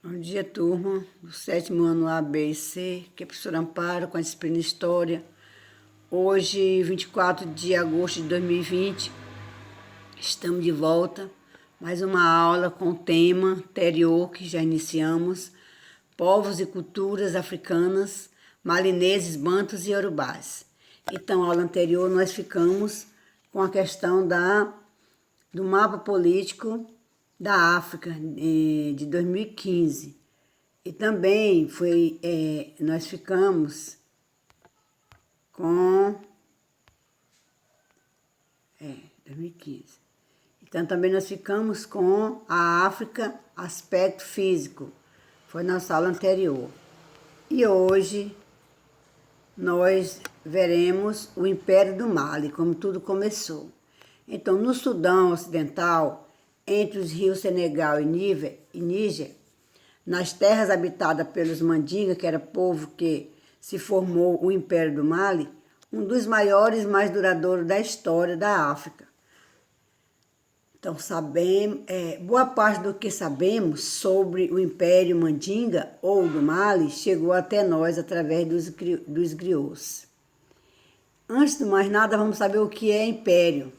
Bom dia, turma do 7º ano A, B e C, que é a professora Amparo, com a disciplina História. Hoje, 24 de agosto de 2020, estamos de volta. Mais uma aula com o tema anterior, que já iniciamos, povos e culturas africanas, malineses, bantos e iorubás. Então, na aula anterior, nós ficamos com a questão do mapa político da África de 2015. E também nós ficamos com 2015. Então também nós ficamos com a África, aspecto físico. Foi nossa aula anterior. E hoje nós veremos o Império do Mali, como tudo começou. Então, no Sudão Ocidental, entre os rios Senegal e Níger, nas terras habitadas pelos Mandinga, que era povo que se formou o Império do Mali, um dos maiores e mais duradouros da história da África. Então, boa parte do que sabemos sobre o Império Mandinga ou do Mali chegou até nós através dos griots. Antes de mais nada, vamos saber o que é império.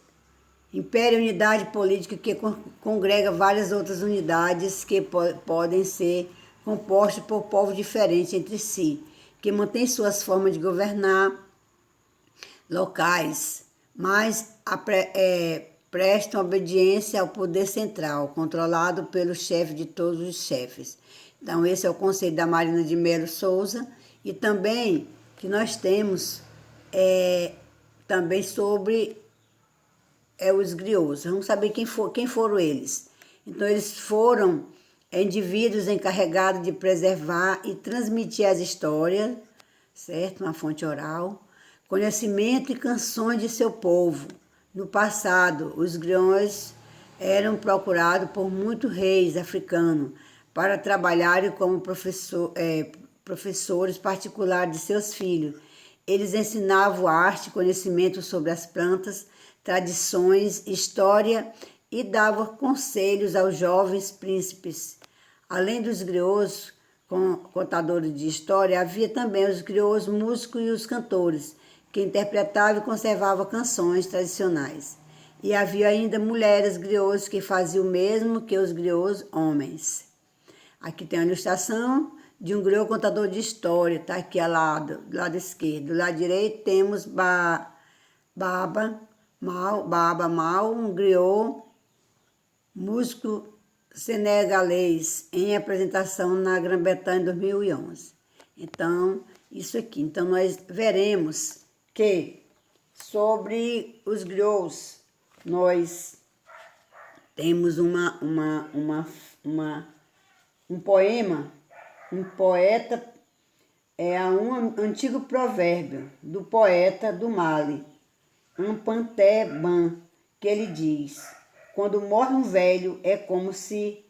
Império é unidade política que congrega várias outras unidades que podem ser compostas por povos diferentes entre si, que mantêm suas formas de governar locais, mas prestam obediência ao poder central, controlado pelo chefe de todos os chefes. Então, esse é o conceito da Marina de Melo Souza, e também que nós temos também sobre os griots. Vamos saber quem foram eles. Então, eles foram indivíduos encarregados de preservar e transmitir as histórias, certo? Uma fonte oral, conhecimento e canções de seu povo. No passado, os griots eram procurados por muitos reis africanos para trabalharem como professores particulares de seus filhos. Eles ensinavam arte, conhecimento sobre as plantas, tradições, história e davam conselhos aos jovens príncipes. Além dos griots, contadores de história, havia também os griots músicos e os cantores, que interpretavam e conservavam canções tradicionais. E havia ainda mulheres griots que faziam o mesmo que os griots homens. Aqui tem a ilustração de um griot contador de história, tá aqui ao lado, do lado esquerdo. Do lado direito temos Baba Mal, um griot músico senegalês, em apresentação na Grã-Bretanha em 2011. Então, isso aqui. Então, nós veremos que sobre os griots, nós temos um poema, um poeta, um antigo provérbio do poeta do Mali, Ampanté Ban, que ele diz: quando morre um velho, é como se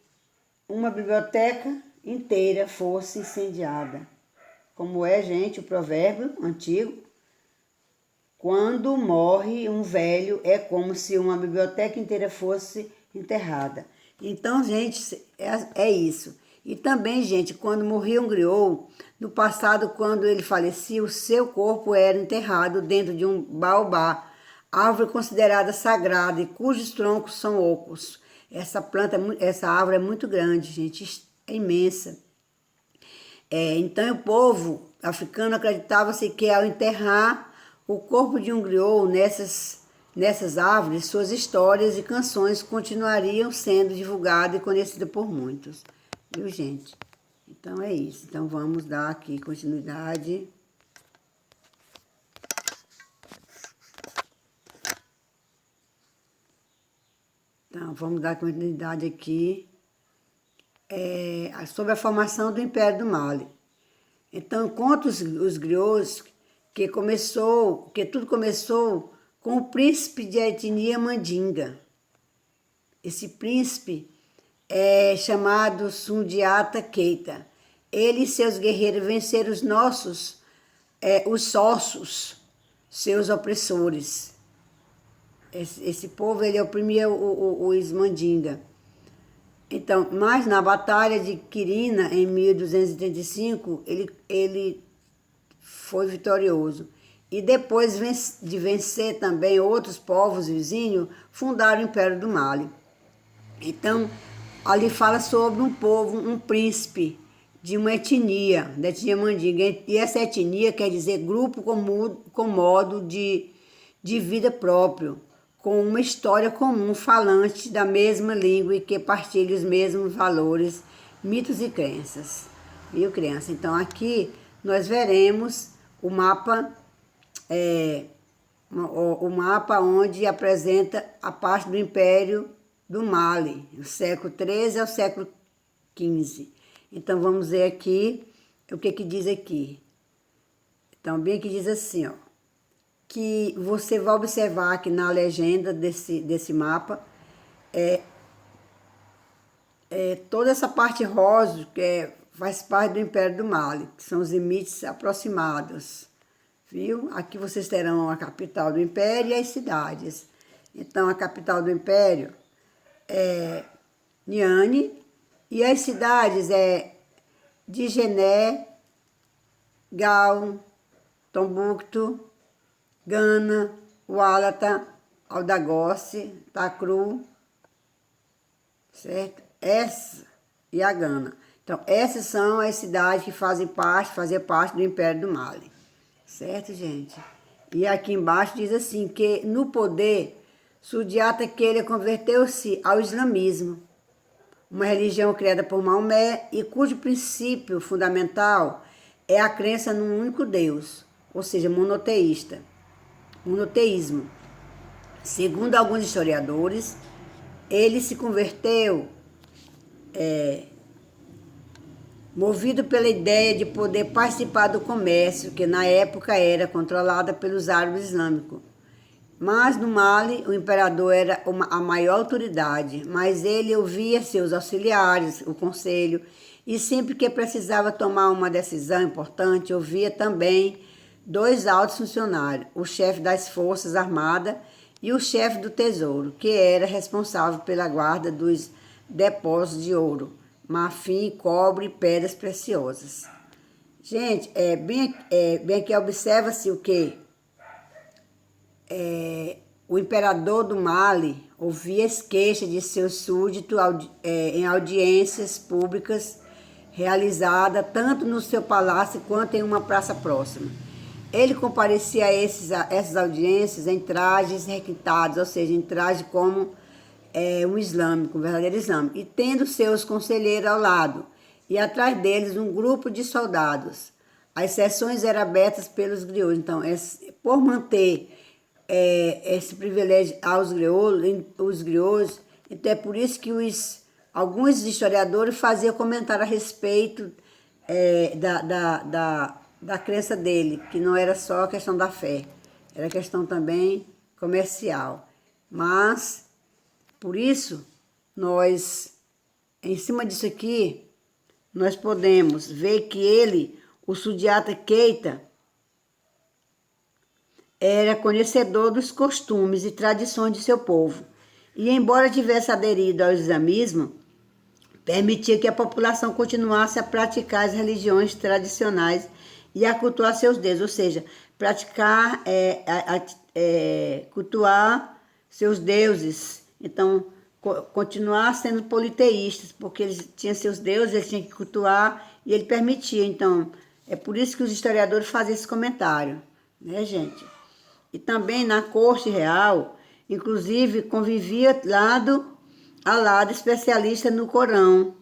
uma biblioteca inteira fosse incendiada. Como é, gente, o provérbio antigo? Quando morre um velho, é como se uma biblioteca inteira fosse enterrada. Então, gente, é isso. E também, gente, quando morria um griot, no passado, quando ele falecia, o seu corpo era enterrado dentro de um baobá, árvore considerada sagrada e cujos troncos são ocos. Essa árvore é muito grande, gente, é imensa. Então, o povo africano acreditava-se que ao enterrar o corpo de um griot nessas árvores, suas histórias e canções continuariam sendo divulgadas e conhecidas por muitos. Viu, gente? Então, é isso. Então, vamos dar aqui continuidade. Então, vamos dar continuidade aqui sobre a formação do Império do Mali. Então, conta os griots que tudo começou com o príncipe de etnia Mandinga. Esse príncipe é chamado Sundiata Keita. Ele e seus guerreiros venceram os sócios, seus opressores. Esse povo, ele oprimia os Mandinga. Então, mas na Batalha de Quirina, em 1235, ele foi vitorioso. E depois de vencer também outros povos vizinhos, fundaram o Império do Mali. Então, ali fala sobre um povo, um príncipe de uma etnia, da etnia mandinga. E essa etnia quer dizer grupo com modo de vida próprio, com uma história comum, falante da mesma língua e que partilha os mesmos valores, mitos e crenças. Viu, criança? Então, aqui nós veremos o mapa, o mapa onde apresenta a parte do Império do Mali, do século XIII ao século XV. Então, vamos ver aqui o que diz aqui. Então, bem que diz assim, ó, que você vai observar aqui na legenda desse mapa, toda essa parte rosa, faz parte do Império do Mali, que são os limites aproximados, viu? Aqui vocês terão a capital do Império e as cidades. Então, a capital do Império é Niani, e as cidades é Digené, Gao, Tombouctou, Gana, Oualata, Aldagoce, Tacru, certo? Essa e a Gana. Então, essas são as cidades que fazem parte do Império do Mali. Certo, gente? E aqui embaixo diz assim, que no poder, Sudiata Keita converteu-se ao islamismo, uma religião criada por Maomé e cujo princípio fundamental é a crença num único Deus, ou seja, monoteísmo. Segundo alguns historiadores, ele se converteu movido pela ideia de poder participar do comércio, que na época era controlada pelos árabes islâmicos. Mas no Mali, o imperador era a maior autoridade, mas ele ouvia seus auxiliares, o conselho, e sempre que precisava tomar uma decisão importante, ouvia também dois altos funcionários, o chefe das Forças Armadas e o chefe do Tesouro, que era responsável pela guarda dos depósitos de ouro, marfim, cobre e pedras preciosas. Gente, bem aqui observa-se o quê? O imperador do Mali ouvia as queixas de seus súditos em audiências públicas realizadas tanto no seu palácio quanto em uma praça próxima. Ele comparecia a essas audiências em trajes requintados, ou seja, em traje como um islâmico, um verdadeiro islâmico, e tendo seus conselheiros ao lado, e atrás deles um grupo de soldados. As sessões eram abertas pelos griots. Então, por manter esse privilégio aos griots, então é por isso que alguns historiadores faziam comentário a respeito da crença dele, que não era só a questão da fé, era questão também comercial. Mas, por isso, nós, em cima disso aqui, nós podemos ver que o Sudiata Keita, era conhecedor dos costumes e tradições de seu povo, e embora tivesse aderido ao islamismo, permitia que a população continuasse a praticar as religiões tradicionais e a cultuar seus deuses, ou seja, praticar, cultuar seus deuses. Então, continuar sendo politeístas, porque eles tinham seus deuses, eles tinham que cultuar, e ele permitia. Então, é por isso que os historiadores fazem esse comentário, né, gente? E também na corte real, inclusive, convivia lado a lado especialista no Corão.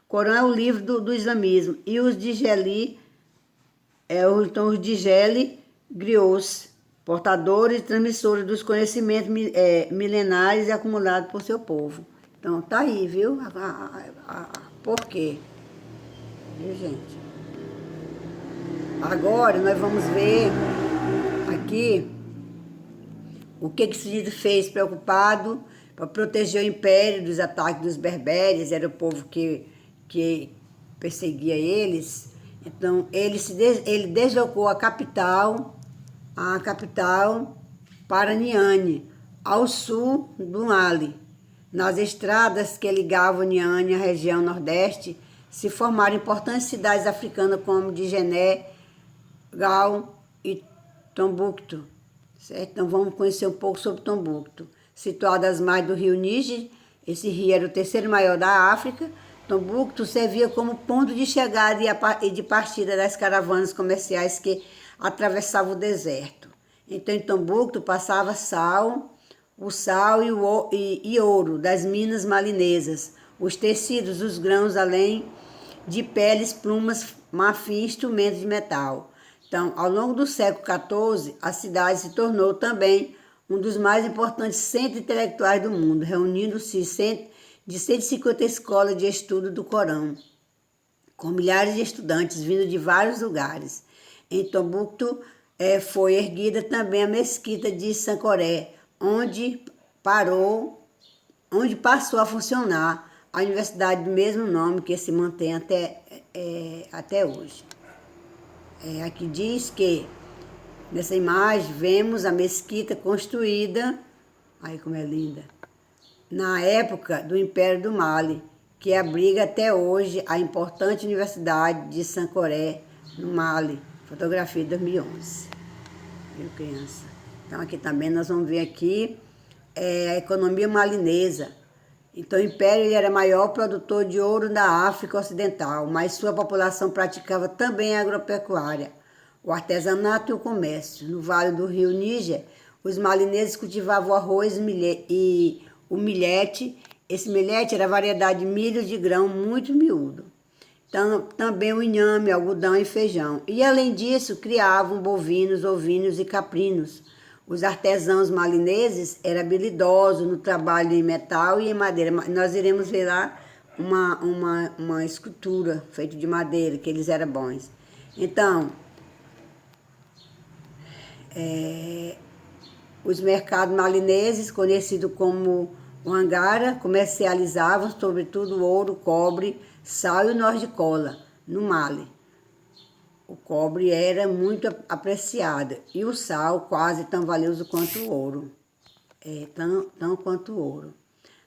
O Corão é o livro do islamismo. E os Dijeli, os Dijeli griots, portadores e transmissores dos conhecimentos milenares acumulados por seu povo. Então, tá aí, viu? Por quê? Viu, gente? Agora, nós vamos ver aqui o que Cid fez preocupado para proteger o império dos ataques dos berberes, era o povo que perseguia eles. Então, ele deslocou a capital para Niani, ao sul do Mali, Nas estradas que ligavam Niânia à região nordeste, se formaram importantes cidades africanas como Djenné, Gao e Tombuctu. Certo? Então vamos conhecer um pouco sobre Tombuctu. Situado às margens do rio Níger, esse rio era o terceiro maior da África. Tombuctu servia como ponto de chegada e de partida das caravanas comerciais que atravessavam o deserto. Então em Tombuctu passava o sal e ouro das minas malinesas, os tecidos, os grãos, além de peles, plumas, marfim e instrumentos de metal. Então, ao longo do século XIV, a cidade se tornou também um dos mais importantes centros intelectuais do mundo, reunindo-se de 150 escolas de estudo do Corão, com milhares de estudantes vindo de vários lugares. Em Tombuctu foi erguida também a mesquita de Sankoré, onde passou a funcionar a universidade do mesmo nome que se mantém até hoje. Aqui diz que, nessa imagem, vemos a mesquita construída, aí como é linda, na época do Império do Mali, que abriga até hoje a importante Universidade de Sankoré, no Mali. Fotografia de 2011. Viu, criança? Então aqui também nós vamos ver aqui a economia malinesa. Então o Império ele era o maior produtor de ouro da África Ocidental, mas sua população praticava também a agropecuária, o artesanato e o comércio. No vale do rio Níger, os malineses cultivavam o arroz e o milhete. Esse milhete era a variedade de milho de grão muito miúdo. Também o inhame, algodão e feijão. E além disso, criavam bovinos, ovinos e caprinos. Os artesãos malineses eram habilidosos no trabalho em metal e em madeira. Nós iremos ver lá uma escultura feita de madeira, que eles eram bons. Então, os mercados malineses, conhecidos como o Angara, comercializavam sobretudo ouro, cobre, sal e o noz de cola, no Mali. O cobre era muito apreciado e o sal quase tão valioso quanto o ouro. Tão quanto o ouro.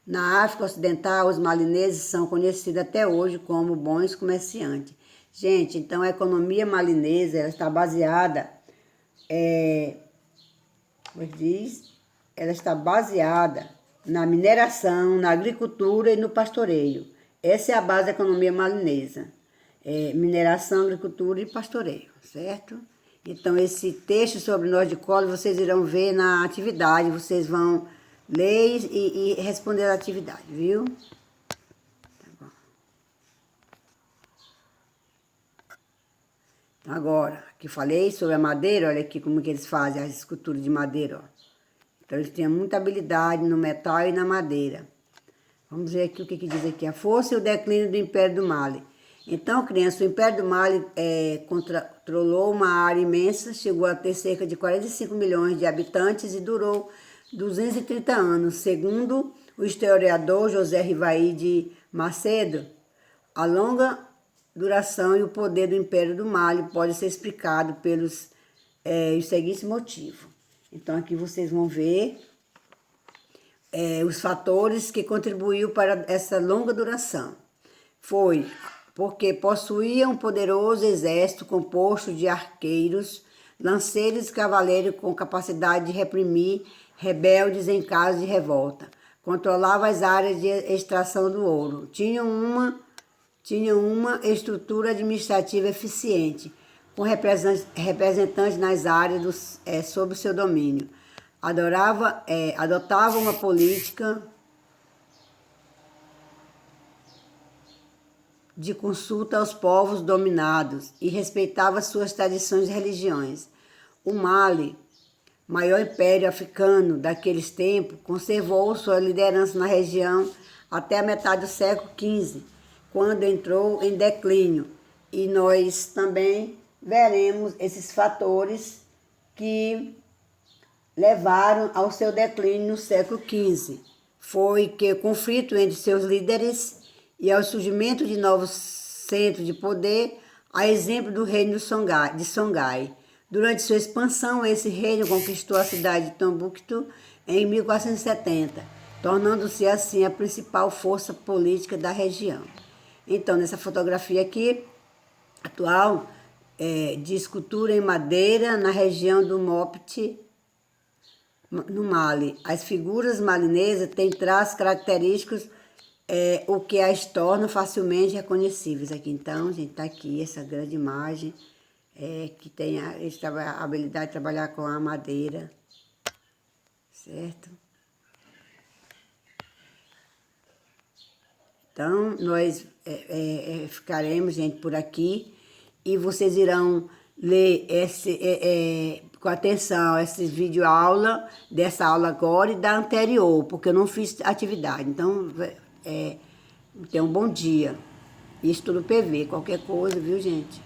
Na África Ocidental, os malineses são conhecidos até hoje como bons comerciantes. Gente, então a economia malinesa ela está baseada, ela está baseada na mineração, na agricultura e no pastoreio. Essa é a base da economia malinesa. Mineração, agricultura e pastoreio, certo? Então, esse texto sobre noz de cola vocês irão ver na atividade, vocês vão ler e responder a atividade, viu? Tá bom. Agora, que falei sobre a madeira, olha aqui como que eles fazem as esculturas de madeira, ó. Então, eles tinham muita habilidade no metal e na madeira. Vamos ver aqui o que diz aqui. A força e o declínio do Império do Mali. Então, criança, o Império do Mali controlou uma área imensa, chegou a ter cerca de 45 milhões de habitantes e durou 230 anos. Segundo o historiador José Rivaí de Macedo, a longa duração e o poder do Império do Mali pode ser explicado pelos os seguintes motivos. Então, aqui vocês vão ver os fatores que contribuíram para essa longa duração. Foi porque possuía um poderoso exército composto de arqueiros, lanceiros e cavaleiros com capacidade de reprimir rebeldes em caso de revolta. Controlava as áreas de extração do ouro. Tinha uma estrutura administrativa eficiente, com representantes nas áreas sob seu domínio. Adotava uma política de consulta aos povos dominados e respeitava suas tradições e religiões. O Mali, maior império africano daqueles tempos, conservou sua liderança na região até a metade do século XV, quando entrou em declínio. E nós também veremos esses fatores que levaram ao seu declínio no século XV. Foi que o conflito entre seus líderes e ao surgimento de novos centros de poder, a exemplo do reino de Songhai. Durante sua expansão, esse reino conquistou a cidade de Tombuctu em 1470, tornando-se assim a principal força política da região. Então, nessa fotografia aqui, atual, de escultura em madeira na região do Mopti, no Mali. As figuras malinesas têm traços característicos, o que as torna facilmente reconhecíveis. Aqui então, gente, tá aqui essa grande imagem, que tem a habilidade de trabalhar com a madeira, certo? Então, nós ficaremos, gente, por aqui, e vocês irão ler com atenção esse vídeo aula, dessa aula agora e da anterior, porque eu não fiz atividade. Então, tenham um bom dia. Isso tudo PV, qualquer coisa, viu, gente?